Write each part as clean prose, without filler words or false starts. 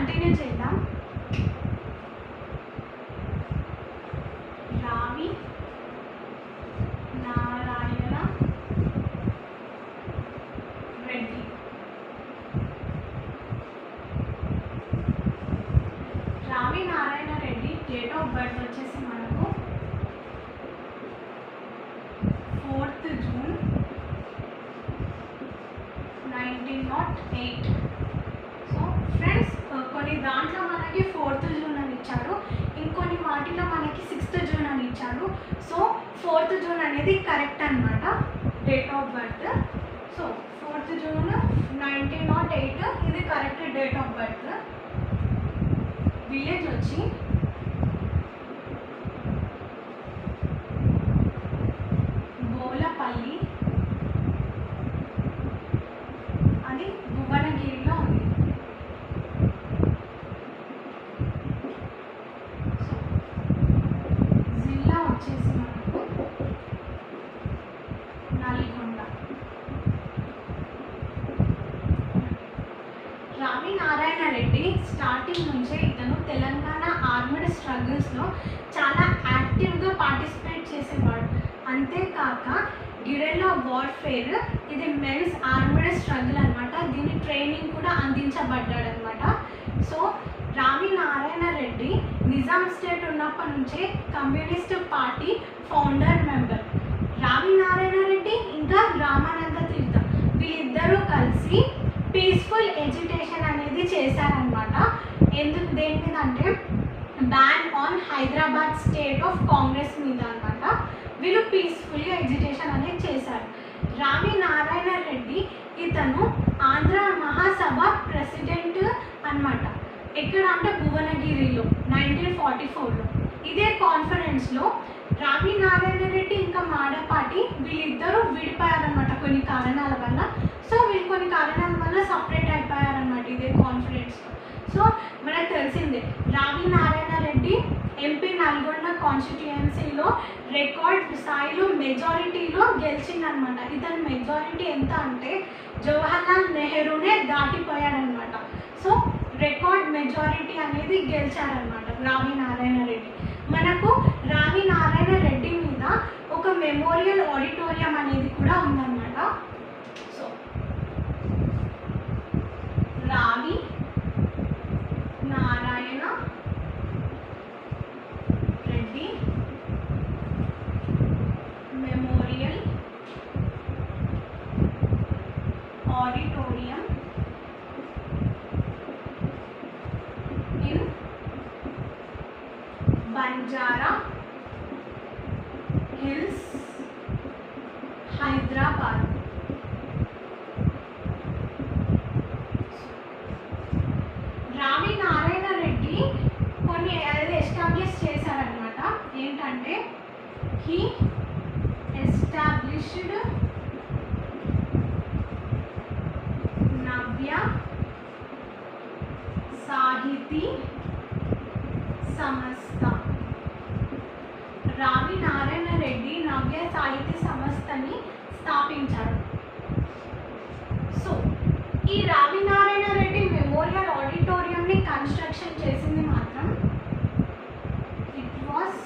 Continue చేద్దాం. రావి నారాయణ రెడ్డి. రావి Narayana Reddy date of birth వచ్చేసి మనకు 4th June 1908. సో ఫ్రెండ్స్, కొన్ని దాంట్లో మనకి 4th June అని ఇచ్చాడు, ఇంకొన్ని వాటిలో మనకి 6th June అని ఇచ్చాడు. సో 4th June అనేది కరెక్ట్ అనమాట date of birth. So 4th June 1908 ఇది correct date of birth. Village వచ్చి బోలపల్లి, అది భువనగిరిలో ఉంది. సో జిల్లా వచ్చేసి మనకు నల్గొండ. రావి నారాయణ రెడ్డి స్టార్టింగ్ నుంచే ఇతను తెలంగాణ ఆర్మడ్ స్ట్రగుల్స్లో చాలా యాక్టివ్గా పార్టిసిపేట్ చేసేవాడు. అంతేకాక గిరెల్లా వార్ఫేర్ ఇది మెన్స్ ఆర్మడ్ స్ట్రగుల్ అనమాట, దీని ట్రైనింగ్ కూడా అందించబడ్డాడు అనమాట. సో రావి నారాయణ రెడ్డి నిజాం స్టేట్ ఉన్నప్పటి నుంచే కమ్యూనిస్ట్ పార్టీ ఫౌండర్ మెంబర్. రావి నారాయణ రెడ్డి ఇంకా రామానంద తీర్థ వీళ్ళిద్దరూ కలిసి పీస్ఫుల్ ఎడ్యుకేషన్ అనేది చేశారనమాట. ఎందుకు దేని మీద అంటే ban on Hyderabad state of Congress మీద అనమాట. వీళ్ళు పీస్ఫుల్గా ఎడ్యుకేషన్ అనేది చేశారు. రావి నారాయణ రెడ్డి ఇతను ఆంధ్ర మహాసభ ప్రెసిడెంట్ అనమాట. ఎక్కడ అంటే భువనగిరిలో 1944లో. ఇదే కాన్ఫరెన్స్లో రావి నారాయణ రెడ్డి ఇంకా మాడపాటి వీళ్ళిద్దరూ విడిపోయారనమాట కొన్ని కారణాల వల్ల. సో వీళ్ళు కొన్ని కారణాల వల్ల సపరేట్ అయిపోయారనమాట ఇదే కాన్ఫరెన్స్లో. సో మనకు తెలిసిందే రావి నారాయణ రెడ్డి ఎంపీ నల్గొండ కాన్స్టిట్యుయెన్సీలో రికార్డ్ స్థాయిలో మెజారిటీలో గెలిచిందనమాట. ఇతని మెజారిటీ ఎంత అంటే జవహర్లాల్ నెహ్రూనే దాటిపోయాడనమాట. సో రికార్డ్ మెజారిటీ అనేది గెలిచారనమాట రావి నారాయణ రెడ్డి. మనకు రావి నారాయణ రెడ్డి మీద ఒక మెమోరియల్ ఆడిటోరియం అనేది కూడా ఉందన్నమాట. సో రావి Narayana Reddy memorial auditorium in Banjara hills, Hyderabad. రావి నారాయణ రెడ్డి కొన్ని ఎస్టాబ్లిష్ చేశారనమాట. ఏంటంటే హీ ఎస్టాబ్లిష్డ్ నవ్య సాహితీ సంస్థ. రావి నారాయణ రెడ్డి నవ్య సాహితీ సంస్థని స్థాపించాడు. సో ఈ రావి నారాయణ రెడ్డి మెమోరియల్ ఆడిటోరియంని కన్స్ట్రక్షన్ చేసింది మాత్రం it was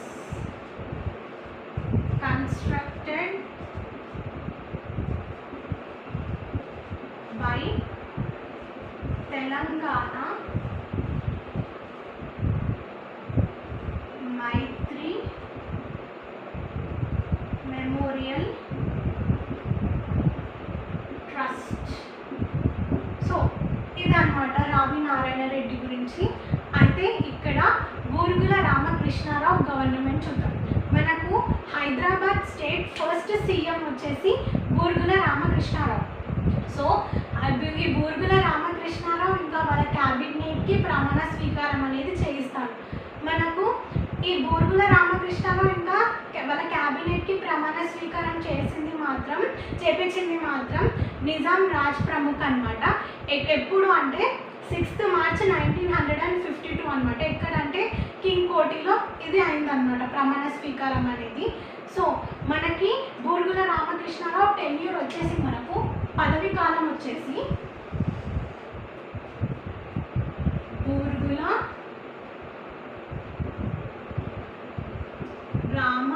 constructed by Telangana Maitri memorial trust. So ఇదన్నమాట రావి నారాయణ రెడ్డి గురించి. అయితే ఇక్కడ బూరుగుల రామకృష్ణారావు గవర్నమెంట్ చూద్దాం. మనకు హైదరాబాద్ స్టేట్ ఫస్ట్ సీఎం వచ్చేసి బూరుగుల రామకృష్ణారావు. సో ఈ బూరుగుల రామకృష్ణారావు ఇంకా వాళ్ళ క్యాబినెట్కి ప్రమాణ స్వీకారం అనేది చేయిస్తాడు. మనకు ఈ బూరుగుల రామకృష్ణారావు ఇంకా వాళ్ళ క్యాబినెట్కి ప్రమాణ స్వీకారం చేపించింది మాత్రం నిజాం రాజ్ ప్రముఖ్ అనమాట. ఎప్పుడు అంటే 6th March 1952 అనమాట. ఎక్కడంటే కింగ్ కోటిలో ఇది అయిందనమాట ప్రమాణ స్వీకారం అనేది. సో మనకి బూరుగుల రామకృష్ణారావు టెన్యూర్ వచ్చేసి మనకు పదవి కాలం వచ్చేసి బూరుగుల వేముల రామ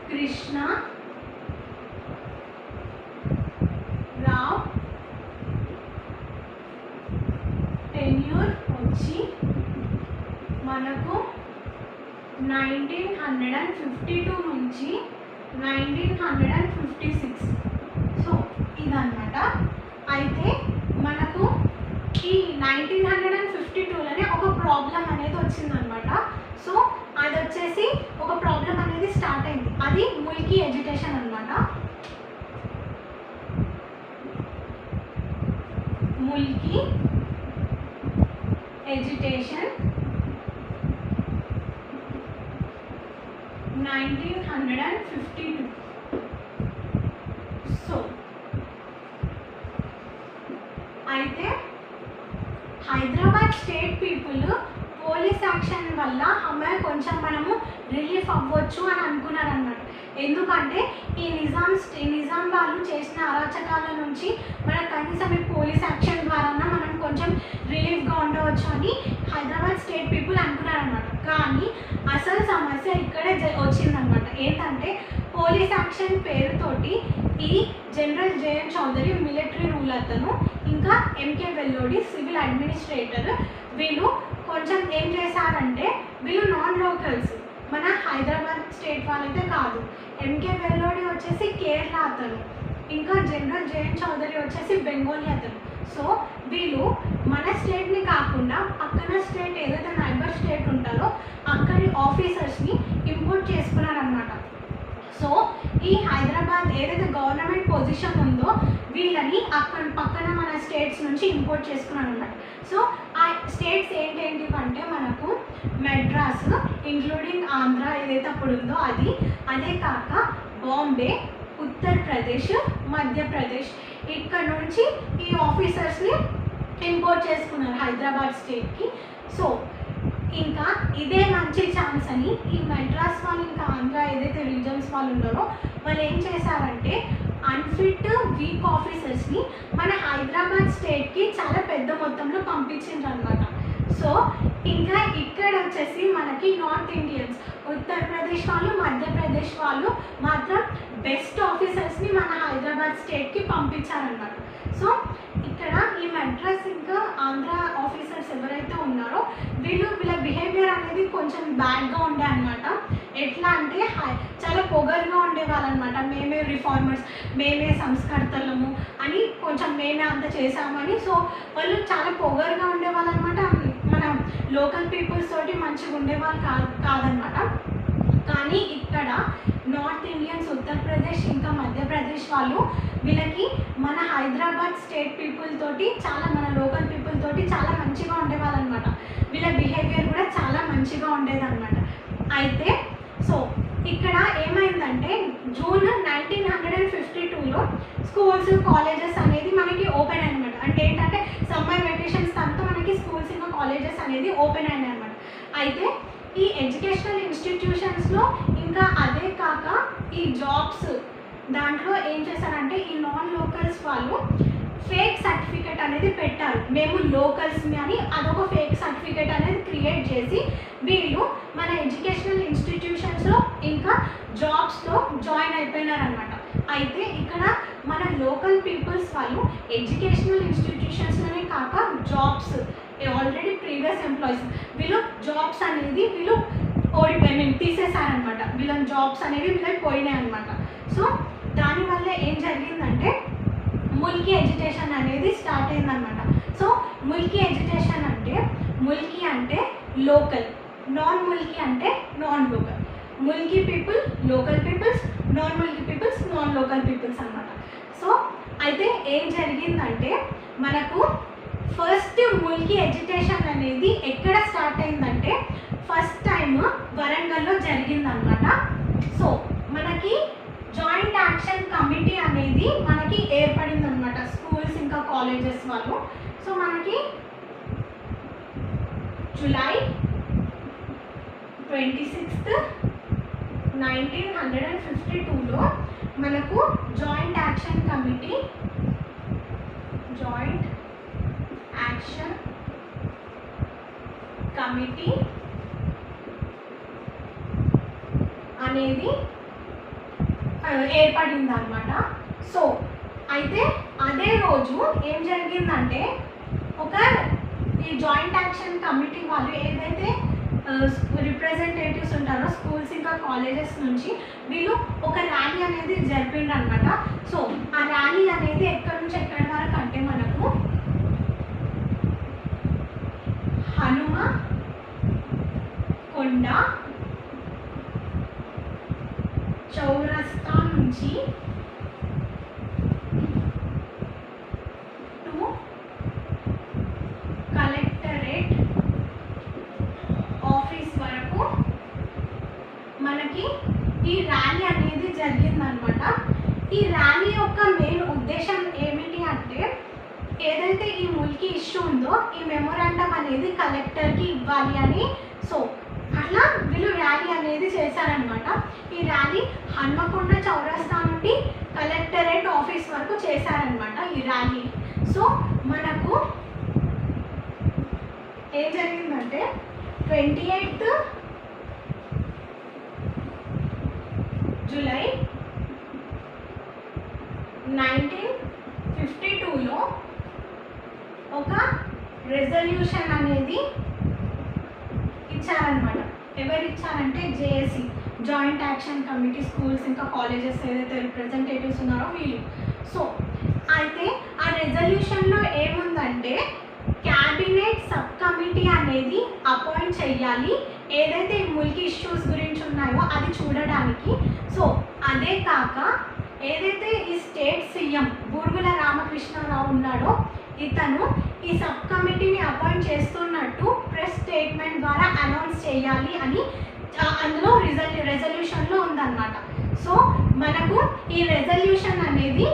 కృష్ణ రావ్ టెన్యూర్ వచ్చి మనకు 1952 నుంచి 1956. సో ఇదన్నమాట. అయితే మనకు ఈ 1952లోనే ఒక ప్రాబ్లం అనేది వచ్చిందనమాట. సో అది వచ్చేసి ఒక ప్రాబ్లం అనేది స్టార్ట్ అయింది. అది ముల్కీ ఎడ్యుకేషన్ అనమాట. ముల్కీ ఎడ్యుకేషన్ 1952. సో అయితే Hyderabad state people police action వల్ల అమ్మాయి కొంచెం మనము రిలీఫ్ అవ్వచ్చు అని అనుకున్నారన్నమాట. ఎందుకంటే ఈ నిజాం వాళ్ళు చేసిన అరాచకాల నుంచి మనకు కనీసం ఈ పోలీస్ యాక్షన్ ద్వారా మనం కొంచెం రిలీఫ్గా ఉండవచ్చు అని హైదరాబాద్ స్టేట్ పీపుల్ అనుకున్నారన్నమాట. కానీ అసలు సమస్య ఇక్కడే వచ్చిందనమాట. ఏంటంటే పోలీస్ యాక్షన్ పేరుతోటి ఈ general J N Chaudhuri military rule అతను, ఇంకా ఎంకే వెల్లోడి సివిల్ అడ్మినిస్ట్రేటర్, వీళ్ళు కొంచెం ఏం చేశారంటే వీళ్ళు నాన్ లోకల్స్, మన హైదరాబాద్ స్టేట్ వాళ్ళైతే కాదు. ఎంకే వెల్లోడి వచ్చేసి కేరళ అతను, ఇంకా జనరల్ జేఎన్ చౌదరి వచ్చేసి బెంగాలీ అతను. సో వీళ్ళు మన స్టేట్ని కాకుండా పక్కన స్టేట్ ఏదైతే నైబర్ స్టేట్ ఉంటారో అక్కడి ఆఫీసర్స్ని ఇంపోర్ట్ చేసుకున్నారనమాట. సో ఈ హైదరాబాద్ ఏదైతే గవర్నమెంట్ పొజిషన్ ఉందో వీళ్ళని అక్కడ పక్కన మన స్టేట్స్ నుంచి ఇంపోర్ట్ చేసుకున్నాను అనమాట. సో ఆ స్టేట్స్ ఏంటేంటి అంటే మనకు మెడ్రాస్ ఇంక్లూడింగ్ ఆంధ్ర ఏదైతే అప్పుడు ఉందో అది, అదే కాక బాంబే, ఉత్తరప్రదేశ్, మధ్యప్రదేశ్, ఇక్కడ నుంచి ఈ ఆఫీసర్స్ని ఇంపోర్ట్ చేసుకున్నారు హైదరాబాద్ స్టేట్కి. సో ఇంకా ఇదే మంచి ఛాన్స్ అని ఈ మెడ్రాస్ వాళ్ళు ఇంకా ఆంధ్ర ఏదైతే రీజన్స్ వాళ్ళు ఉన్నారో వాళ్ళు ఏం చేశారంటే అన్ఫిట్ వీక్ ఆఫీసర్స్ని మన హైదరాబాద్ స్టేట్కి చాలా పెద్ద మొత్తంలో పంపించిండ్రు అనమాట. సో ఇంకా ఇక్కడ వచ్చేసి మనకి నార్త్ ఇండియన్స్, ఉత్తరప్రదేశ్ వాళ్ళు, మధ్యప్రదేశ్ వాళ్ళు మాత్రం బెస్ట్ ఆఫీసర్స్ని మన హైదరాబాద్ స్టేట్కి పంపించారనమాట. సో ఇక్కడ ఈ మెడ్రాస్ ఇంకా ఆంధ్ర ఆఫీసర్స్ ఎవరైతే ఉన్నారో వీళ్ళ బిహేవియర్ అనేది కొంచెం బ్యాడ్గా ఉండే అనమాట. ఎట్లా అంటే చాలా పొగరుగా ఉండేవాళ్ళనమాట. మేమే రిఫార్మర్స్, మేమే సంస్కర్తలము అని, కొంచెం మేమే అంత చేసామని. సో వాళ్ళు చాలా పొగరుగా ఉండేవాళ్ళనమాట. మన లోకల్ పీపుల్స్ తోటి మంచిగా ఉండేవాళ్ళు కాదనమాట. కానీ ఇక్కడ నార్త్ ఇండియన్స్, ఉత్తరప్రదేశ్ ఇంకా మధ్యప్రదేశ్ వాళ్ళు వీళ్ళకి మన హైదరాబాద్ స్టేట్ పీపుల్ తోటి చాలా, మన లోకల్ పీపుల్ తోటి చాలా మంచిగా ఉండేవాళ్ళనమాట. వీళ్ళ బిహేవియర్ కూడా చాలా మంచిగా ఉండేదన్నమాట. అయితే సో ఇక్కడ ఏమైందంటే జూన్ 1952లో స్కూల్స్, కాలేజెస్ అనేది మనకి ఓపెన్ అయ్యనమాట. అంటే ఏంటంటే సమ్మర్ వెకేషన్స్ తర్వాత మనకి స్కూల్స్ ఇంకా కాలేజెస్ అనేది ఓపెన్ అయినాయి అనమాట. అయితే ఈ ఎడ్యుకేషనల్ ఇన్స్టిట్యూషన్స్లో ఇంకా అదే కాక ఈ జాబ్స్ దాంట్లో ఏం చేశారంటే ఈ నాన్ లోకల్స్ వాళ్ళు ఫేక్ సర్టిఫికేట్ అనేది పెట్టారు. మేము లోకల్స్ని అని అదొక ఫేక్ సర్టిఫికేట్ అనేది క్రియేట్ చేసి వీళ్ళు మన ఎడ్యుకేషనల్ ఇన్స్టిట్యూషన్స్లో ఇంకా జాబ్స్లో జాయిన్ అయిపోయినారనమాట. అయితే ఇక్కడ మన లోకల్ పీపుల్స్ వాళ్ళు ఎడ్యుకేషనల్ ఇన్స్టిట్యూషన్స్లోనే కాక జాబ్స్, ఆల్రెడీ ప్రీవియస్ ఎంప్లాయీస్, వీళ్ళు జాబ్స్ అనేది వీళ్ళు తీసేశారనమాట. వీళ్ళ జాబ్స్ అనేవి వీళ్ళకి పోయినాయి అనమాట. సో దానివల్ల ఏం జరిగిందంటే ముల్కీ ఎడ్యుకేషన్ అనేది స్టార్ట్ అయిందనమాట. సో ముల్కీ ఎడ్యుకేషన్ అంటే ముల్కీ అంటే లోకల్, నాన్ ముల్కీ అంటే non local. Mulki people local peoples, non Mulki peoples non local peoples అనమాట. సో అయితే ఏం జరిగిందంటే మనకు ఫస్ట్ ముల్కీ ఎడ్యుకేషన్ అనేది ఎక్కడ స్టార్ట్ అయిందంటే ఫస్ట్ టైం వరంగల్లో జరిగిందనమాట. సో మనకి జాయింట్ యాక్షన్ కమిటీ అనేది మనకి ఏర్పడింది అనమాట స్కూల్స్ ఇంకా కాలేజెస్ వాళ్ళు. సో మనకి జూలై 26, 1952లో మనకు joint action committee action committee అనేది ఏర్పడింది అనమాట. సో అయితే అదే రోజు ఏం జరిగిందంటే ఈ జాయింట్ యాక్షన్ కమిటీ వాళ్ళు ఏదైతే రిప్రజెంటేటివ్స్ ఉంటారో స్కూల్స్ ఇంకా కాలేజెస్ నుంచి వీళ్ళు ఒక ర్యాలీ అనేది జరిపిండ్రు అనమాట. సో ఆ ర్యాలీ అనేది ఎక్కడి నుంచి ఎక్కడి వరకు అంటే మనకు హనుమకొండ చౌరస్తా నుంచి కలెక్టరేట్ ఆఫీస్ వరకు మనకి ఈ ర్యాలీ అనేది జరిగిందనమాట. ఈ ర్యాలీ యొక్క మెయిన్ ఉద్దేశం ఏమిటి అంటే ఏదైతే ఈ ముల్కీ ఇష్యూ ఉందో ఈ మెమోరాండం అనేది కలెక్టర్కి ఇవ్వాలి అని. సో అట్లా వీళ్ళు ర్యాలీ అనేది చేశారనమాట. ఈ ర్యాలీ హన్మకొండ చౌరస్తా నుండి కలెక్టరేట్ ఆఫీస్ వరకు చేశారనమాట ఈ ర్యాలీ. సో మనకు ఏం జరిగిందంటే 28 జూలై 1952లో ఒక రెజల్యూషన్ అనేది ఇచ్చారనమాట. ఎవరు ఇచ్చారంటే JAC, joint action committee, schools ఇంకా కాలేజెస్ ఏదైతే రిప్రజెంటేటివ్స్ ఉన్నారో వీళ్ళు. సో అయితే ఆ రెజల్యూషన్లో ఏముందంటే క్యాబినెట్ సబ్ కమిటీ అనేది అపాయింట్ చేయాలి ఏదైతే ఈ ముల్కీ ఇష్యూస్ గురించి ఉన్నాయో అది చూడడానికి. సో అదే కాక ఏదైతే ఈ స్టేట్ సీఎం బూరుగుల రామకృష్ణారావు ఉన్నాడో ఇతను ఈ సబ్ కమిటీని అపాయింట్ చేస్తున్నట్టు ప్రెస్ స్టేట్మెంట్ ద్వారా అనౌన్స్ చేయాలి అని అందులో రెజల్యూషన్లో ఉందన్నమాట. సో మనకు ఈ రెజల్యూషన్ అనేది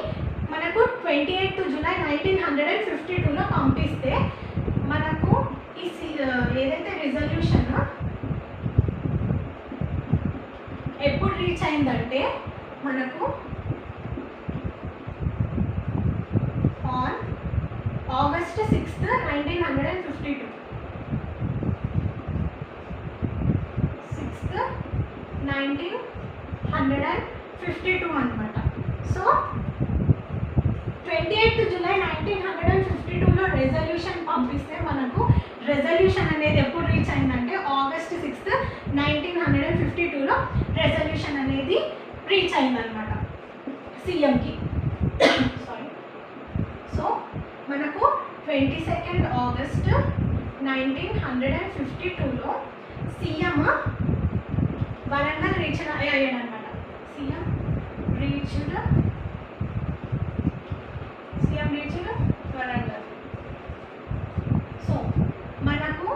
మనకు 28 జూలై 1952లో పంపిస్తే మనకు ఈ ఏదైతే రెజల్యూషన్ ఎప్పుడు రీచ్ అయిందంటే మనకు ఆన్ August 6th, 1952. 6th, 1952 అనమాట. సో 28 జూలై 1952లో రెజల్యూషన్ పంపిస్తే మనకు రెజల్యూషన్ అనేది ఎప్పుడు రీచ్ అయిందంటే August 6th, 1952లో రెజల్యూషన్ అనేది రీచ్ అయిందనమాట సీఎంకి. సారీ. సో మనకు 22 ఆగస్ట్ 1952లో సీఎం వరంగల్ రీచ్ అయ్యాడనమాట. CM reached Warangal. సో మనకు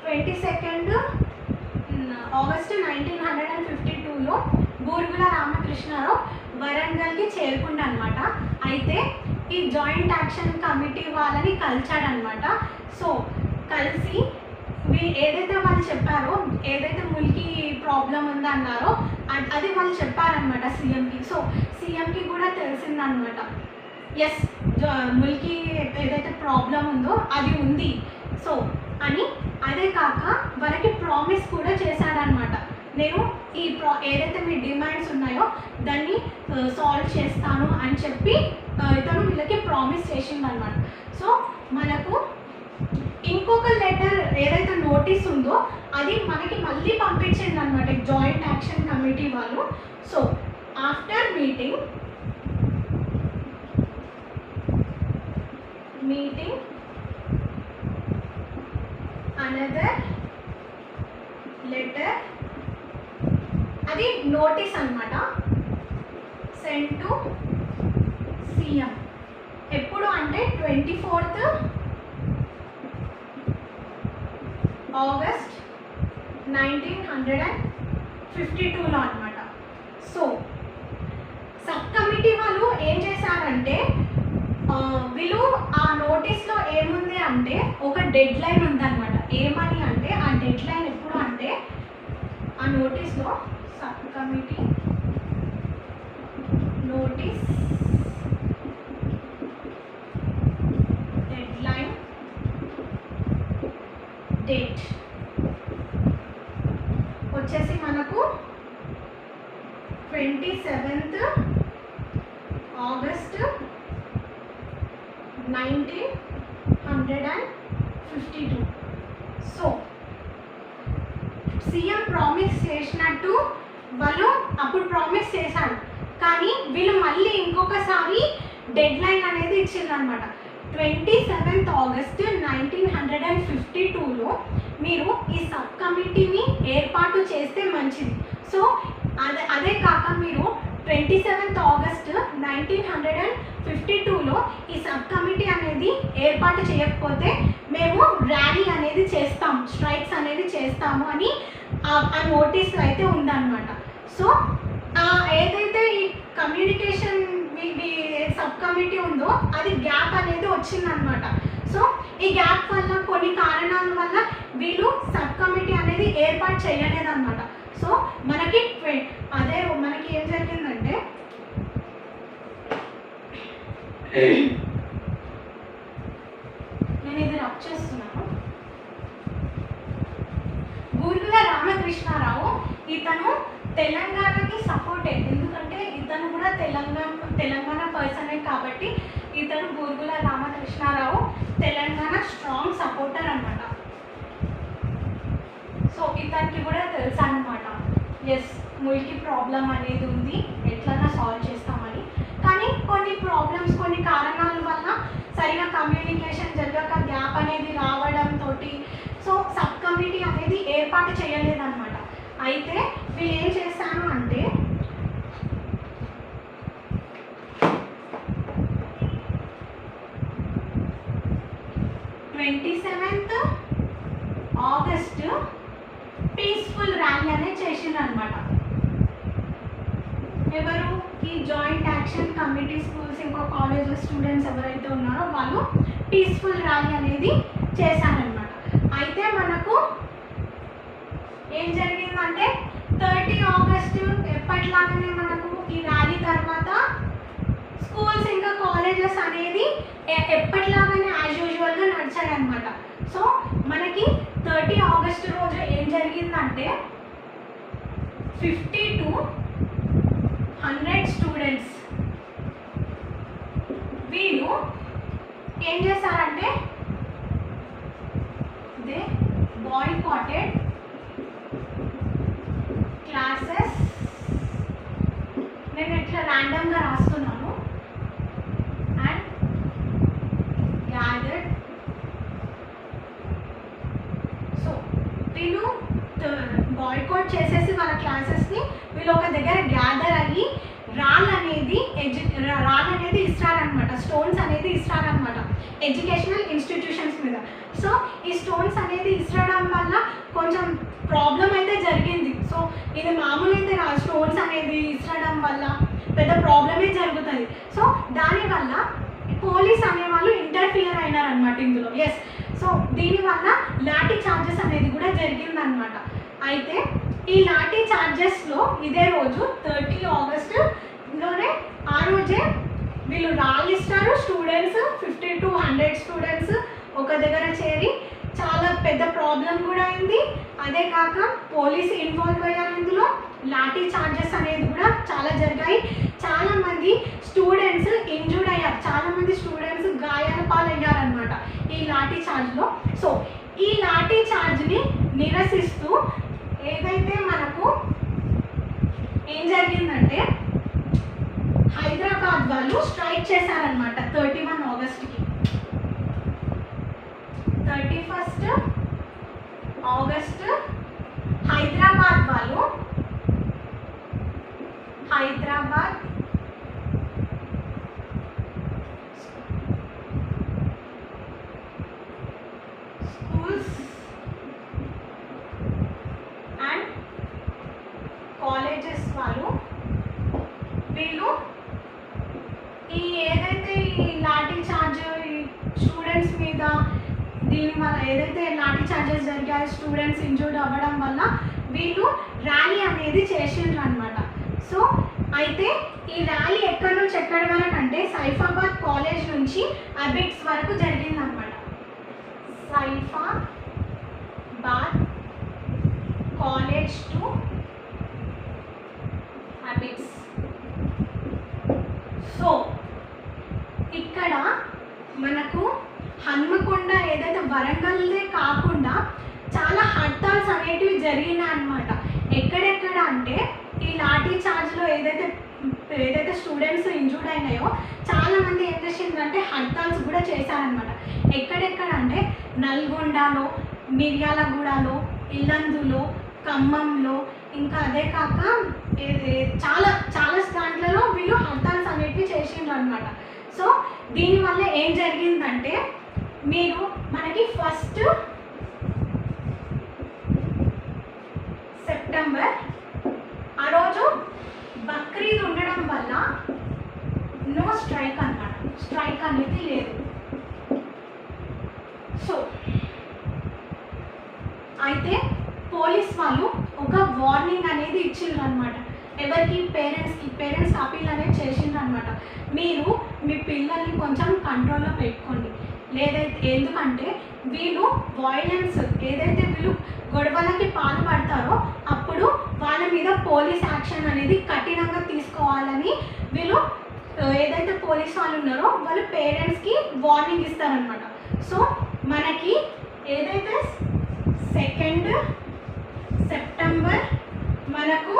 22 ఆగస్ట్ 1952లో బూరుగుల రామకృష్ణారావు వరంగల్కి చేరుకుంటా అనమాట. అయితే ఈ జాయింట్ యాక్షన్ కమిటీ వాళ్ళని కలిచాడనమాట. సో కలిసి ఏదైతే వాళ్ళు చెప్పారో ఏదైతే ముల్కీ ప్రాబ్లం ఉందన్నారో అది వాళ్ళు చెప్పారనమాట సీఎంకి. సో సీఎంకి కూడా తెలిసిందనమాట, ఎస్ ముల్కీ ఏదైతే ప్రాబ్లం ఉందో అది ఉంది సో అని. అదే కాక వాళ్ళకి ప్రామిస్ కూడా చేశాడనమాట, నేను ఈ ఏదైతే మీ డిమాండ్స్ ఉన్నాయో దాన్ని సాల్వ్ చేస్తాను అని చెప్పి ఇతను వీళ్ళకి ప్రామిస్ చేసిందనమాట. సో మనకు ఇంకొక లెటర్ ఏదైతే నోటీస్ ఉందో అది మనకి మళ్ళీ పంపించింది అనమాట జాయింట్ యాక్షన్ కమిటీ వాళ్ళు. So after meeting another letter, అది నోటీస్ అనమాట, సెండ్ టు సీఎం. ఎప్పుడు అంటే 24th ఆగస్ట్ 1952లో అనమాట. సో సబ్ కమిటీ వాళ్ళు ఏం చేశారంటే వీళ్ళు ఆ నోటీస్లో ఏముంది అంటే ఒక డెడ్ లైన్ ఉందన్నమాట. ఏమని అంటే ఆ డెడ్ లైన్ ఎప్పుడు అంటే ఆ నోటీస్లో sub committee notice deadline date వచ్చేసి మనకు 27th August 1952. So CM promise చేసినట్టు వాళ్ళు అప్పుడు ప్రామిస్ చేశారు, కానీ వీళ్ళు మళ్ళీ ఇంకొకసారి డెడ్ లైన్ అనేది ఇచ్చిండ్రు అనమాట. 27th August 1952లో మీరు ఈ సబ్ కమిటీని ఏర్పాటు చేస్తే మంచిది. సో అదే కాక మీరు 27th August 1952లో ఈ సబ్ కమిటీ అనేది ఏర్పాటు చేయకపోతే మేము ర్యాలీ అనేది చేస్తాం, స్ట్రైక్స్ అనేది చేస్తాము అని ఆ నోటీస్లో అయితే ఉందన్నమాట. సో ఏదైతే ఈ కమ్యూనికేషన్ సబ్ కమిటీ ఉందో అది గ్యాప్ అనేది వచ్చిందనమాట. సో ఈ గ్యాప్ వల్ల కొన్ని కారణాల వల్ల వీళ్ళు సబ్ కమిటీ అనేది ఏర్పాటు చేయలేదన్నమాట. సో మనకి ఏం జరిగిందంటే నేను ఇది రబ్ చేస్తున్నాను. బూర్గుల రామకృష్ణారావు ఇతను తెలంగాణకి సపోర్టే, ఎందుకంటే ఇతను కూడా తెలంగాణ పర్సనే కాబట్టి ఇతను బూర్గుల రామకృష్ణారావు తెలంగాణ స్ట్రాంగ్ సపోర్టర్ అనమాట. సో ఇతనికి కూడా తెలుసు అనమాట, ఎస్ ముల్కి ప్రాబ్లం అనేది ఉంది, ఎట్లన్నా సాల్వ్ చేస్తామని. కానీ కొన్ని ప్రాబ్లమ్స్ కొన్ని కారణాల వల్ల సరిగా కమ్యూనికేషన్ జరగక గ్యాప్ అనేది రావడంతో సో సబ్ కమిటీ అనేది ఏర్పాటు చేయలేదన్నమాట. అయితే వీళ్ళు ఏం చేశాను అంటే August 27th పీస్ఫుల్ ర్యాలీ అనేది చేసిండ్రు అనమాట. ఎవరు ఈ జాయింట్ యాక్షన్ కమిటీ స్కూల్స్ ఇంకో కాలేజెస్ స్టూడెంట్స్ ఎవరైతే ఉన్నారో వాళ్ళు పీస్ఫుల్ ర్యాలీ అనేది చేశారనమాట. అయితే మనకు ఏం జరిగిందంటే 30 August ఎప్పటిలాగానే మనకు ఈ ర్యాలీ తర్వాత స్కూల్స్ ఇంకా కాలేజెస్ అనేది ఎప్పటిలాగానే యాజ్ యూజువల్గా నడిచాయి అనమాట. సో మనకి 30 August రోజు ఏం జరిగిందంటే 50 to 100 స్టూడెంట్స్ వీళ్ళు ఏం చేశారంటే దే బాయ్కాటెడ్ క్లాసెస్. నేను ఇట్లా ర్యాండమ్గా రాస్తున్నాను. And gathered. సో వీళ్ళు బాయ్కాట్ చేసేసి వాళ్ళ క్లాసెస్ని వీళ్ళు ఒక దగ్గర గ్యాదర్ అయ్యి రాళ్ళు అనేది ఇస్తారనమాట, స్టోన్స్ అనేది ఇస్తారనమాట ఎడ్యుకేషనల్ ఇన్స్టిట్యూషన్స్ మీద. సో ఈ స్టోన్స్ అనేది ఇస్తడం వల్ల కొంచెం ప్రాబ్లం అయితే జరిగింది. సో ఇది మామూలు అయితే కాదు, స్టోన్స్ అనేది ఇస్తడం వల్ల పెద్ద ప్రాబ్లమే జరుగుతుంది. సో దానివల్ల పోలీస్ అనేవాళ్ళు ఇంటర్ఫియర్ అయినారనమాట ఇందులో. ఎస్, సో దీనివల్ల లాఠీ చార్జెస్ అనేది కూడా జరిగిందనమాట. అయితే ఈ లాఠీ చార్జెస్లో ఇదే రోజు 30 Augustలోనే ఆ రోజే వీళ్ళు రాళ్ళు ఇస్తారు. స్టూడెంట్స్ 50 to 100 స్టూడెంట్స్ ఒక దగ్గర చేరి చాలా పెద్ద ప్రాబ్లం కూడా అయింది. అదే కాక పోలీసు ఇన్వాల్వ్ అయ్యారు ఇందులో. లాఠీ చార్జెస్ అనేది కూడా చాలా జరిగాయి. చాలామంది స్టూడెంట్స్ ఇంజూర్డ్ అయ్యారు, చాలామంది స్టూడెంట్స్ గాయాల పాలయ్యారనమాట ఈ లాఠీ చార్జ్లో. సో ఈ లాఠీ చార్జ్ని నిరసిస్తూ ఏదైతే మనకు ఏం జరిగిందంటే హైదరాబాద్ వాళ్ళు స్ట్రైక్ చేశారనమాట 31 Augustకి. 31st August హైదరాబాద్ వాళ్ళు హైదరాబాద్ స్కూల్స్ అండ్ కాలేజెస్ వాళ్ళు వీళ్ళు ఈ ఏదైతే ఈ లాఠీ చార్జ్ స్టూడెంట్స్ మీద దీనివల్ల ఏదైతే లాఠీ చార్జెస్ జరిగాయో స్టూడెంట్స్ ఇంజూర్డ్ అవ్వడం వల్ల వీళ్ళు ర్యాలీ అనేది చేసిండ్రు అనమాట. సో అయితే ఈ ర్యాలీ ఎక్కడి నుంచి ఎక్కడి వరకు అంటే సైఫాబాద్ కాలేజ్ నుంచి అబిట్స్ వరకు జరిగిందనమాట. Saifabad bath, college to habits. So ఇక్కడ మనకు హన్మకొండ ఏదైతే వరంగల్దే కాకుండా చాలా హర్తాల్స్ అనేటివి జరిగినాయి అన్నమాట. ఎక్కడెక్కడ అంటే ఈ లాఠీ చార్జ్లో ఏదైతే స్టూడెంట్స్ ఇంజూర్డ్ అయినాయో చాలామంది ఏం చేసిందంటే హర్తాల్స్ కూడా చేశారనమాట. ఎక్కడెక్కడ అంటే నల్గొండలో, మిర్యాలగూడలో, ఇల్లందులో, ఖమ్మంలో, ఇంకా అదే కాక చాలా దాంట్లలో వీళ్ళు హర్తాల్స్ అనేటివి చేసిండ్రు అనమాట. సో దీనివల్ల ఏం జరిగిందంటే మనకి 1 సెప్టెంబర్ ఆ రోజు బక్రీద్ ఉండడం వల్ల నో స్ట్రైక్ అన్నమాట. స్ట్రైక్ అనేది లేదు. సో అయితే పోలీస్ వాళ్ళు ఒక వార్నింగ్ అనేది ఇచ్చిండ్రు అనమాట. ఎవరికి? పేరెంట్స్ అపీల్ అనేది చేసిండ్రు అనమాట. మీరు మీ పిల్లల్ని కొంచెం కంట్రోల్లో పెట్టుకోండి. ఎందుకంటే వీళ్ళు వాయిలెన్స్ ఏదైతే వీళ్ళు గొడవలకి పాల్పడతారో అప్పుడు వాళ్ళ మీద పోలీస్ యాక్షన్ అనేది కఠినంగా తీసుకోవాలని వీళ్ళు ఏదైతే పోలీస్ వాళ్ళు ఉన్నారో వాళ్ళు పేరెంట్స్కి వార్నింగ్ ఇస్తారనమాట. సో మనకి ఏదైతే 2 సెప్టెంబర్ మనకు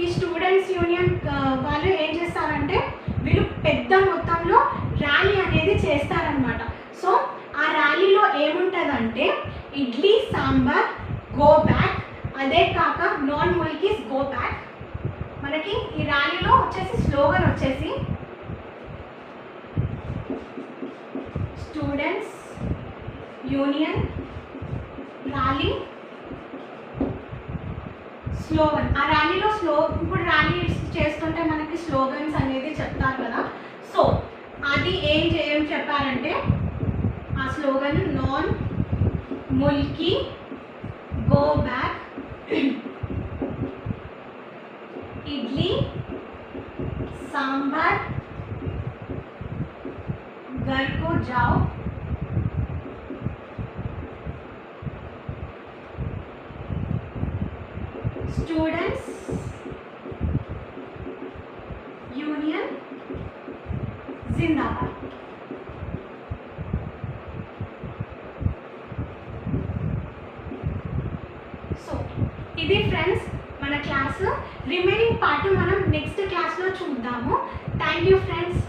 ఈ స్టూడెంట్స్ యూనియన్ వాళ్ళు ఏం చేస్తారంటే వీళ్ళు పెద్ద మొత్తంలో ర్యాలీ అనేది చేస్తారనమాట. సో ఆ ర్యాలీలో ఏముంటుందంటే ఇడ్లీ సాంబార్ గో బ్యాక్, అదే కాక నాన్ ముల్కీస్ గో బ్యాక్. మనకి ఈ ర్యాలీలో వచ్చేసి స్లోగన్ వచ్చేసి స్టూడెంట్స్ యూనియన్ ర్యాలీ స్లోగన్. ఆ ర్యాలీలో ఇప్పుడు ర్యాలీ చేస్తుంటే మనకి స్లోగన్స్ అనేది చెప్తారు కదా. సో అది ఏం చెప్పారంటే ఆ slogan non Mulki go back, idli sambar घर को जाओ, स्टूडेंट्स यूनियन जिंदाबाद। సో ఇది ఫ్రెండ్స్ మన క్లాస్. రిమైనింగ్ పార్ట్ మనం నెక్స్ట్ క్లాస్లో చూద్దాము. Thank you friends.